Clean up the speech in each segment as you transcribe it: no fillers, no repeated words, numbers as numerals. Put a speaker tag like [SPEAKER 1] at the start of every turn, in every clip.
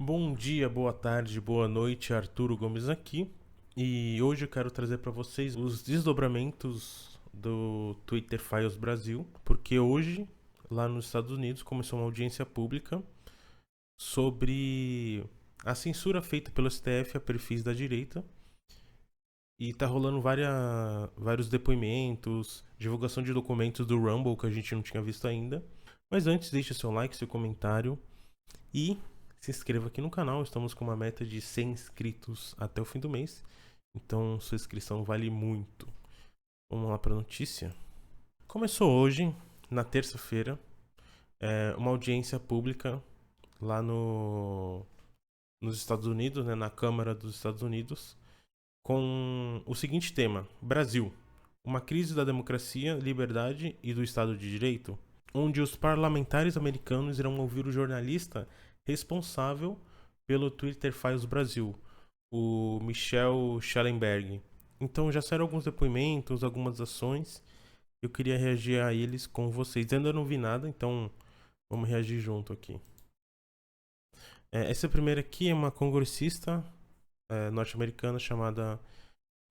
[SPEAKER 1] Bom dia, boa tarde, boa noite, Arturo Gomes aqui. E hoje eu quero trazer para vocês os desdobramentos do Twitter Files Brasil, porque hoje, lá nos Estados Unidos, começou uma audiência pública sobre a censura feita pelo STF a perfis da direita. E tá rolando vários depoimentos, divulgação de documentos do Rumble que a gente não tinha visto ainda. Mas antes, deixe seu like, seu comentário e se inscreva aqui no canal. Estamos com uma meta de 100 inscritos até o fim do mês. Então sua inscrição vale muito. Vamos lá para a notícia. Começou hoje, na terça-feira, uma audiência pública lá nos Estados Unidos, né, na Câmara dos Estados Unidos, com o seguinte tema: Brasil, uma crise da democracia, liberdade e do Estado de Direito, onde os parlamentares americanos irão ouvir o jornalista responsável pelo Twitter Files Brasil, o Michel Schellenberg. Então já saíram alguns depoimentos, algumas ações. Eu queria reagir a eles com vocês. Ainda não vi nada, então vamos reagir junto aqui. Essa primeira aqui é uma congressista norte-americana chamada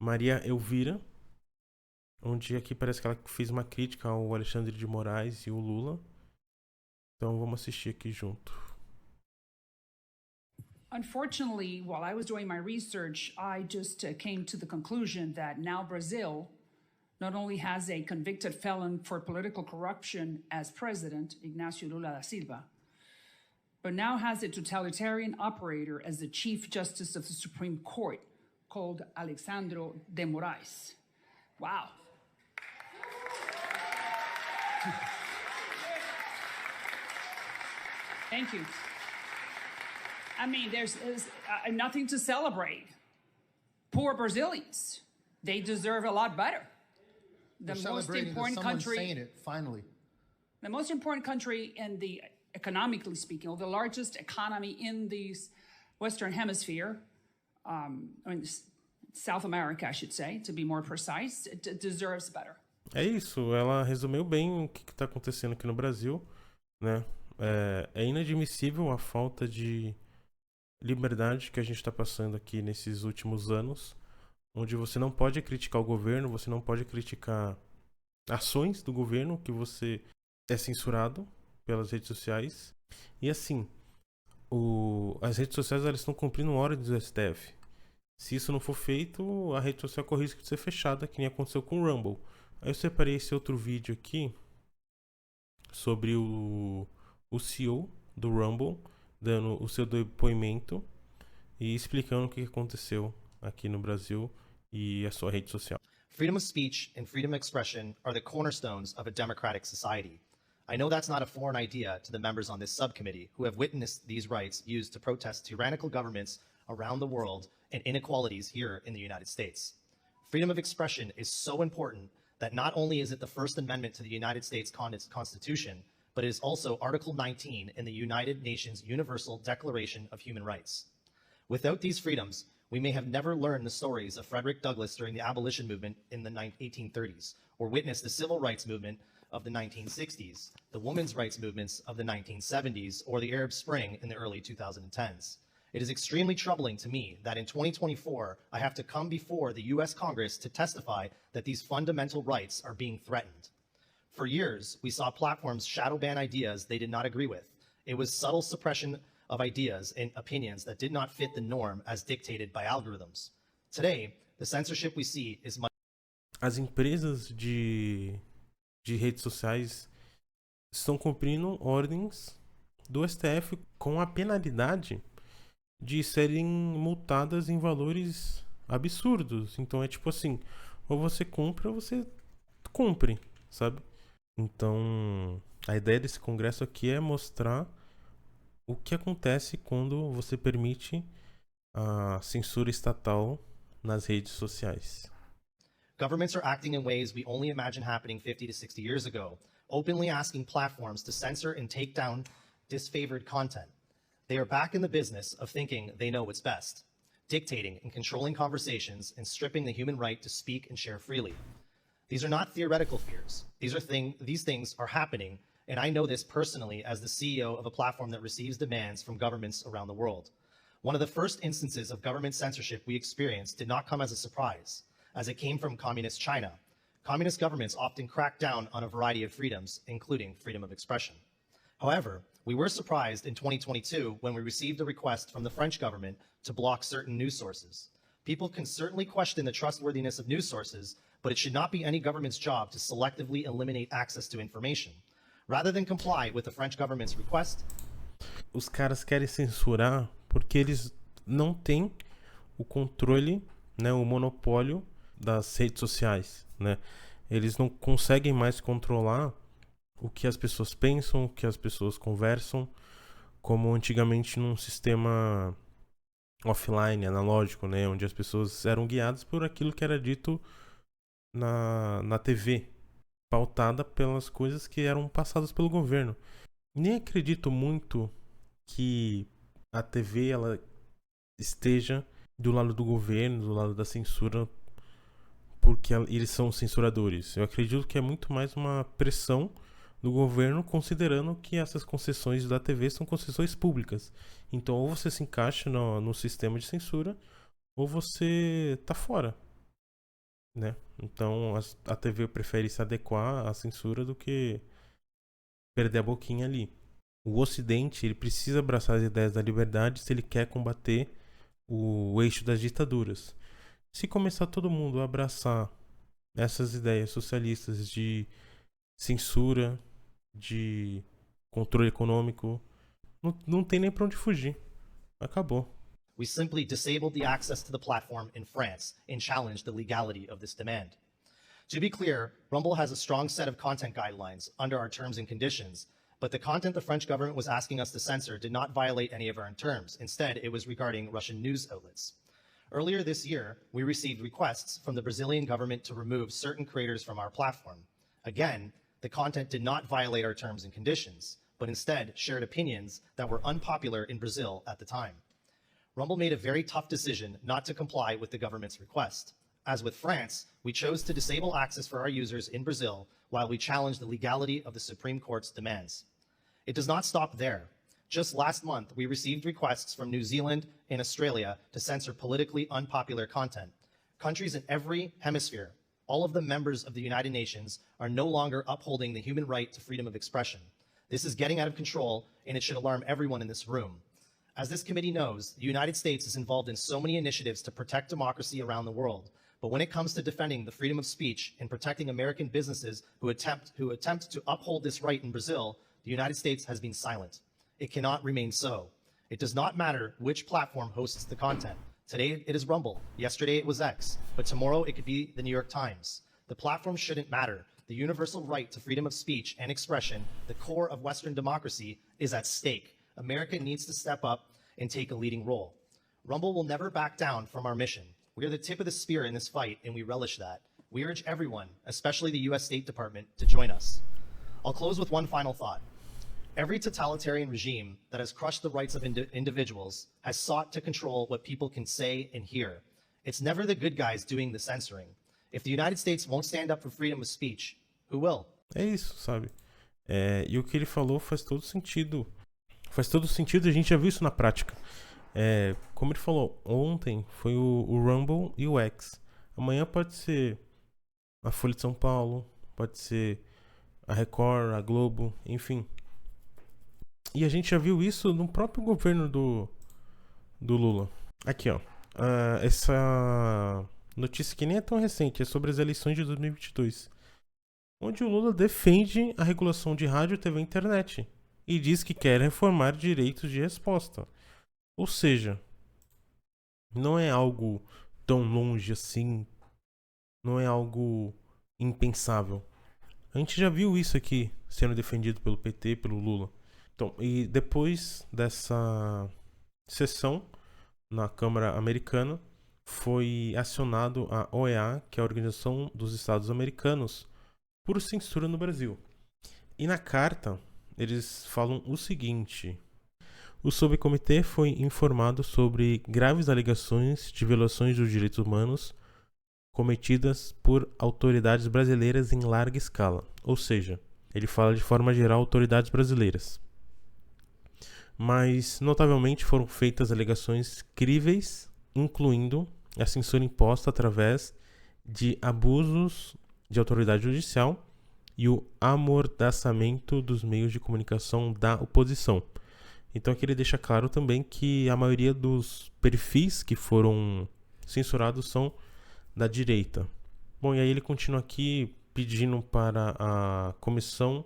[SPEAKER 1] Maria Elvira, onde aqui parece que ela fez uma crítica ao Alexandre de Moraes e o Lula. Então vamos assistir aqui junto.
[SPEAKER 2] Unfortunately, while I was doing my research, I just came to the conclusion that now Brazil not only has a convicted felon for political corruption as president, Ignacio Lula da Silva, but now has a totalitarian operator as the Chief Justice of the Supreme Court called Alexandre de Moraes. Wow. Thank you. I mean, there's nothing to celebrate. Poor Brazilians. They deserve a lot better. The most important country,
[SPEAKER 3] saying it, finally.
[SPEAKER 2] The most important country in the, economically speaking, or the largest economy in the Western Hemisphere, South America, I should say, to be more precise, it deserves better.
[SPEAKER 1] É isso, ela resumiu bem o que está acontecendo aqui no Brasil, né? É inadmissível a falta de liberdade que a gente está passando aqui nesses últimos anos, onde você não pode criticar o governo, você não pode criticar ações do governo, que você é censurado pelas redes sociais. E assim, as redes sociais elas estão cumprindo ordens do STF. Se isso não for feito, a rede social corre risco de ser fechada, que nem aconteceu com o Rumble. Aí eu separei esse outro vídeo aqui sobre o CEO do Rumble dando o seu depoimento e explicando o que aconteceu aqui no Brasil e a sua rede social.
[SPEAKER 4] Freedom of speech and freedom of expression are the cornerstones of a democratic society. I know that's not a foreign idea to the members on this subcommittee who have witnessed these rights used to protest tyrannical governments around the world and inequalities here in the United States. Freedom of expression is so important that not only is it the First Amendment to the United States Constitution, but it is also Article 19 in the United Nations Universal Declaration of Human Rights. Without these freedoms, we may have never learned the stories of Frederick Douglass during the abolition movement in the 1830s, or witnessed the civil rights movement of the 1960s, the women's rights movements of the 1970s, or the Arab Spring in the early 2010s. It is extremely troubling to me that in 2024, I have to come before the US Congress to testify that these fundamental rights are being threatened. For years, we saw platforms shadow ban ideas they did not agree with. It was subtle suppression of ideas and opinions that did not fit the norm as dictated by algorithms. Today, the censorship we see is much.
[SPEAKER 1] As empresas de redes sociais estão cumprindo ordens do STF com a penalidade de serem multadas em valores absurdos. Então é tipo assim, ou você cumpre ou você cumpre, sabe? Então, a ideia desse congresso aqui é mostrar o que acontece quando você permite a censura estatal nas redes sociais.
[SPEAKER 4] Governments are acting in ways we only imagine happening 50 to 60 years ago, openly asking platforms to censor and take down disfavored content. They are back in the business of thinking they know what's best, dictating and controlling conversations and stripping the human right to speak and share freely. These are not theoretical fears. These things are happening, and I know this personally as the CEO of a platform that receives demands from governments around the world. One of the first instances of government censorship we experienced did not come as a surprise, as it came from communist China. Communist governments often crack down on a variety of freedoms, including freedom of expression. However, we were surprised in 2022 when we received a request from the French government to block certain news sources. People can certainly question the trustworthiness of news sources, but it should not be any government's job to selectively eliminate access to information. Rather than comply with the French government's request,
[SPEAKER 1] Os caras querem censurar porque eles não têm o controle, né, o monopólio das redes sociais, né? Eles não conseguem mais controlar o que as pessoas pensam, o que as pessoas conversam, como antigamente num sistema offline, analógico, né, onde as pessoas eram guiadas por aquilo que era dito na TV, pautada pelas coisas que eram passadas pelo governo. Nem acredito muito que a TV ela esteja do lado do governo, do lado da censura, porque eles são censuradores. Eu acredito que é muito mais uma pressão do governo, considerando que essas concessões da TV são concessões públicas. Então, ou você se encaixa no sistema de censura, ou você tá fora, né? Então, a TV prefere se adequar à censura do que perder a boquinha ali. O Ocidente, ele precisa abraçar as ideias da liberdade se ele quer combater o eixo das ditaduras. Se começar todo mundo a abraçar essas ideias socialistas de censura, de controle econômico, não tem nem pra onde fugir. Acabou.
[SPEAKER 4] we simply disabled the access to the platform in France and challenged the legality of this demand. To be clear, Rumble has a strong set of content guidelines under our terms and conditions, but the content the French government was asking us to censor did not violate any of our terms. Instead, it was regarding Russian news outlets. Earlier this year, we received requests from the Brazilian government to remove certain creators from our platform. Again, the content did not violate our terms and conditions, but instead shared opinions that were unpopular in Brazil at the time. Rumble made a very tough decision not to comply with the government's request. As with France, we chose to disable access for our users in Brazil while we challenged the legality of the Supreme Court's demands. It does not stop there. Just last month, we received requests from New Zealand and Australia to censor politically unpopular content. Countries in every hemisphere, all of them members of the United Nations, are no longer upholding the human right to freedom of expression. This is getting out of control, and it should alarm everyone in this room. As this committee knows, the United States is involved in so many initiatives to protect democracy around the world. But when it comes to defending the freedom of speech and protecting American businesses who attempt to uphold this right in Brazil, the United States has been silent. It cannot remain so. It does not matter which platform hosts the content. Today it is Rumble, yesterday it was X, but tomorrow it could be the New York Times. The platform shouldn't matter. The universal right to freedom of speech and expression, the core of Western democracy, is at stake. America needs to step up and take a leading role. Rumble will never back down from our mission. We are the tip of the spear in this fight, and we relish that. We urge everyone, especially the U.S. State Department, to join us. I'll close with one final thought. Every totalitarian regime that has crushed the rights of individuals has sought to control what people can say and hear. It's never the good guys doing the censoring. If the United States won't stand up for freedom of speech, who will?
[SPEAKER 1] É isso, sabe? E o que ele falou faz todo sentido. Faz todo sentido, a gente já viu isso na prática. Como ele falou, ontem foi o Rumble e o X. Amanhã pode ser a Folha de São Paulo, pode ser a Record, a Globo, enfim. E a gente já viu isso no próprio governo do Lula. Aqui, ó. Essa notícia que nem é tão recente, é sobre as eleições de 2022. Onde o Lula defende a regulação de rádio, TV e internet. E diz que quer reformar direitos de resposta. Ou seja, não é algo tão longe assim. Não é algo impensável. A gente já viu isso aqui sendo defendido pelo PT, pelo Lula. Então, e depois dessa sessão na Câmara Americana, foi acionado a OEA, que é a Organização dos Estados Americanos, por censura no Brasil. E na carta, eles falam o seguinte: o subcomitê foi informado sobre graves alegações de violações dos direitos humanos cometidas por autoridades brasileiras em larga escala. Ou seja, ele fala de forma geral autoridades brasileiras. mas notavelmente foram feitas alegações críveis, incluindo a censura imposta através de abusos de autoridade judicial e o amordaçamento dos meios de comunicação da oposição. Então aqui ele deixa claro também que a maioria dos perfis que foram censurados são da direita. Bom, e aí ele continua aqui pedindo para a Comissão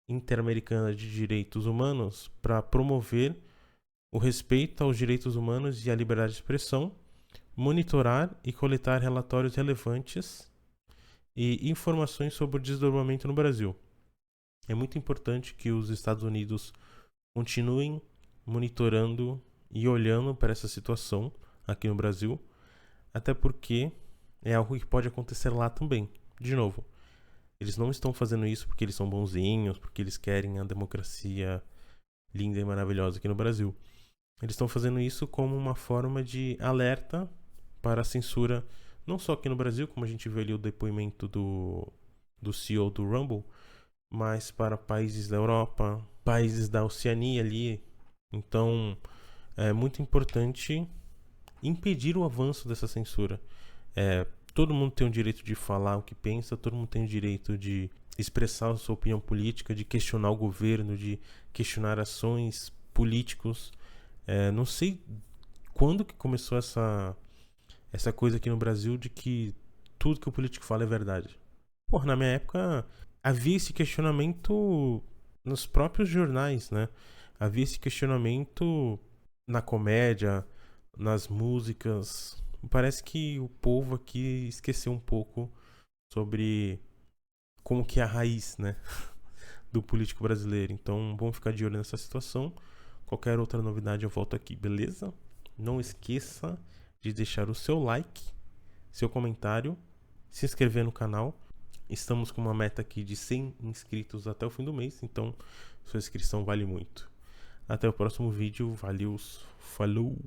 [SPEAKER 1] Interamericana de Direitos Humanos para promover o respeito aos direitos humanos e à liberdade de expressão, monitorar e coletar relatórios relevantes e informações sobre o desdobramento no Brasil. É muito importante que os Estados Unidos continuem monitorando e olhando para essa situação aqui no Brasil, até porque é algo que pode acontecer lá também. De novo, eles não estão fazendo isso porque eles são bonzinhos, porque eles querem a democracia linda e maravilhosa aqui no Brasil. Eles estão fazendo isso como uma forma de alerta para a censura, não só aqui no Brasil, como a gente viu ali o depoimento do CEO do Rumble, mas para países da Europa, países da Oceania ali. Então, é muito importante impedir o avanço dessa censura. Todo mundo tem o direito de falar o que pensa, todo mundo tem o direito de expressar a sua opinião política, de questionar o governo, de questionar ações políticos. Não sei quando que começou essa coisa aqui no Brasil de que tudo que o político fala é verdade. Porra, na minha época havia esse questionamento nos próprios jornais, né? Havia esse questionamento na comédia, nas músicas. Parece que o povo aqui esqueceu um pouco sobre como que é a raiz, né, do político brasileiro. Então, vamos ficar de olho nessa situação. Qualquer outra novidade eu volto aqui, beleza? Não esqueça de deixar o seu like, seu comentário, se inscrever no canal. Estamos com uma meta aqui de 100 inscritos até o fim do mês, então sua inscrição vale muito. Até o próximo vídeo, valeu, falou!